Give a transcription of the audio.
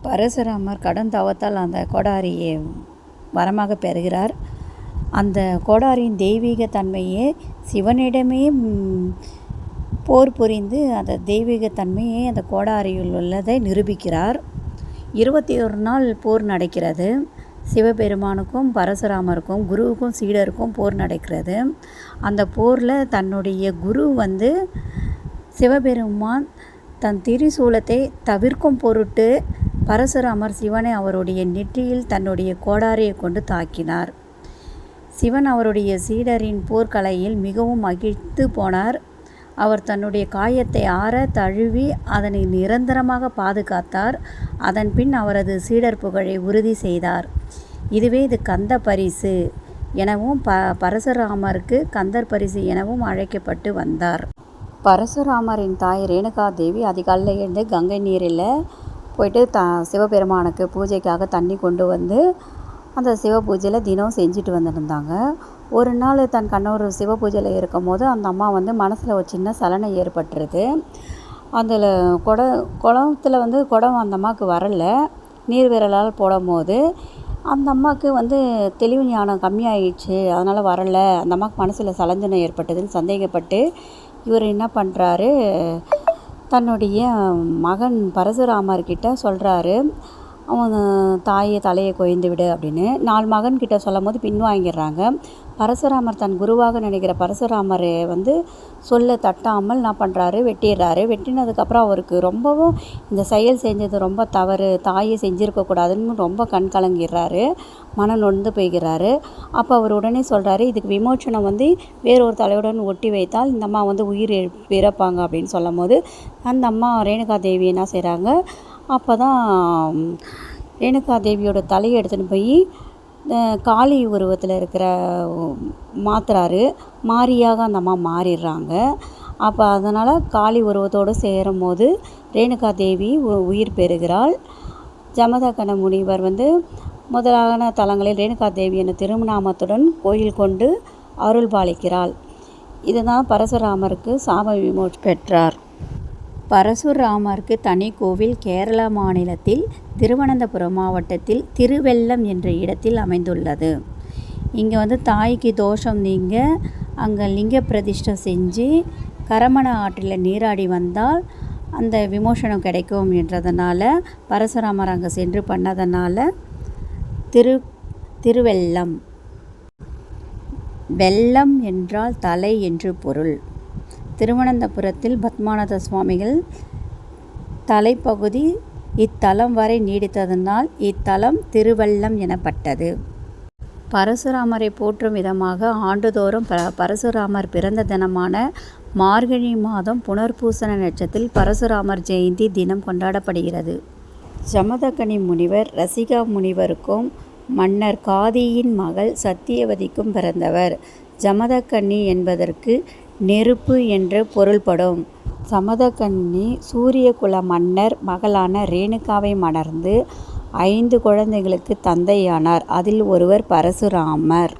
பரசுராமர் கடும் தவத்தால் அந்த கோடாரியை வரமாக பெறுகிறார். அந்த கோடாரியின் தெய்வீக தன்மையே சிவனிடமே போர் புரிந்து அந்த தெய்வீக தன்மையை அந்த கோடாரியில் உள்ளதை நிரூபிக்கிறார். 21 நாள் போர் நடக்கிறது. சிவபெருமானுக்கும் பரசுராமருக்கும் குருவுக்கும் சீடருக்கும் போர் நடக்கிறது. அந்த போரில் தன்னுடைய குரு சிவபெருமான் தன் திரிசூலத்தை தவிர்க்கும் பொருட்டு பரசுராமர் சிவனை அவருடைய நெற்றியில் தன்னுடைய கோடாரியை கொண்டு தாக்கினார். சிவன் அவருடைய சீடரின் போர்க்கலையில் மிகவும் மகிழ்ந்து போனார். அவர் தன்னுடைய காயத்தை ஆற தழுவி அதனை நிரந்தரமாக பாதுகாத்தார். அதன் பின் அவரது சீடர் புகழை உறுதி செய்தார். இதுவே இது கந்த பரிசு எனவும் பரசுராமருக்கு கந்தர் பரிசு எனவும் அழைக்கப்பட்டு வந்தார். பரசுராமரின் தாய் ரேணுகா தேவி அதிகாலையில் எழுந்து கங்கை நீரில் போயிட்டு சிவபெருமானுக்கு பூஜைக்காக தண்ணி கொண்டு வந்து அந்த சிவ பூஜையில் தினம் செஞ்சுட்டு வந்துருந்தாங்க. ஒரு நாள் தன் கணவர் சிவ பூஜையில் இருக்கும் போது அந்த அம்மா மனசில் ஒரு சின்ன சலனை ஏற்பட்டுருது. அதில் குளத்தில் குடம் அந்த அம்மாவுக்கு வரலை. நீர் விரலால் போடும் போது அந்த அம்மாவுக்கு தெளிவு ஞானம் கம்மியாயிடுச்சு, அதனால் வரலை. அந்த அம்மாவுக்கு மனசில் சலஞ்சனை ஏற்பட்டதுன்னு சந்தேகப்பட்டு இவர் என்ன பண்ணுறாரு, தன்னுடைய மகன் பரசுராமர்கிட்ட சொல்கிறாரு, அவன் தாயை தலையை கொய்ந்து விடு அப்படின்னு. 4 மகன்கிட்ட சொல்லும் போது பின்வாங்கிடுறாங்க. பரசுராமர் தன் குருவாக நினைக்கிற பரசுராமரை சொல்ல தட்டாமல் என்ன பண்ணுறாரு, வெட்டிடுறாரு. வெட்டினதுக்கப்புறம் அவருக்கு ரொம்பவும் இந்த செயல் செஞ்சது ரொம்ப தவறு, தாயை செஞ்சுருக்கக்கூடாதுன்னு ரொம்ப கண் கலங்கிடுறாரு, மனம் நொந்து போய்கிறாரு. அப்போ அவர் உடனே சொல்கிறாரு, இதுக்கு விமோச்சனம் வேறொரு தலையுடன் ஒட்டி வைத்தால் இந்த அம்மா உயிர் பிறப்பாங்க அப்படின்னு சொல்லும் போது அந்த அம்மா ரேணுகா தேவி என்ன செய்கிறாங்க, அப்போ தான் ரேணுகா தேவியோட தலையை எடுத்துகிட்டு போய் காளி உருவத்தில் இருக்கிற மாத்துறாரு. மாரியாக அந்த அம்மா மாறிடுறாங்க. அப்போ அதனால் காளி உருவத்தோடு சேரும் போது ரேணுகா தேவி உயிர் பெறுகிறாள். ஜமதக்னி முனிவர் முதலான தலங்களில் ரேணுகா தேவி என்ற திருநாமத்துடன் கோயில் கொண்டு அருள் பாலிக்கிறாள். இதுதான் பரசுராமருக்கு சாப விமோச்சனம் பெற்றார். பரசுராமருக்கு தனி கோவில் கேரள மாநிலத்தில் திருவனந்தபுரம் மாவட்டத்தில் திருவெல்லம் என்ற இடத்தில் அமைந்துள்ளது. இங்கே தாய்க்கு தோஷம் நீங்க அங்கே லிங்க பிரதிஷ்டை செஞ்சு கரமண ஆற்றில் நீராடி வந்தால் அந்த விமோசனம் கிடைக்கும் என்றதனால பரசுராமர் அங்கே சென்று பண்ணதனால திருவெல்லம். வெல்லம் என்றால் தலை என்று பொருள். திருவனந்தபுரத்தில் பத்மநாத சுவாமிகள் தலைப்பகுதி இத்தலம் வரை நீடித்ததனால் இத்தலம் திருவல்லம் எனப்பட்டது. பரசுராமரை போற்றும் விதமாக ஆண்டுதோறும் பரசுராமர் பிறந்த தினமான மார்கழி மாதம் புனர்பூசண நட்சத்திரத்தில் பரசுராமர் ஜெயந்தி தினம் கொண்டாடப்படுகிறது. ஜமதக்னி முனிவர் ரசிகா முனிவருக்கும் மன்னர் காதியின் மகள் சத்தியவதிக்கும் பிறந்தவர். ஜமதக்னி என்பதற்கு நெருப்பு என்று பொருள்படும். ஜமதக்னி சூரியகுல மன்னர் மகளான ரேணுகாவை மணர்ந்து 5 குழந்தைகளுக்கு தந்தையானார். அதில் ஒருவர் பரசுராமர்.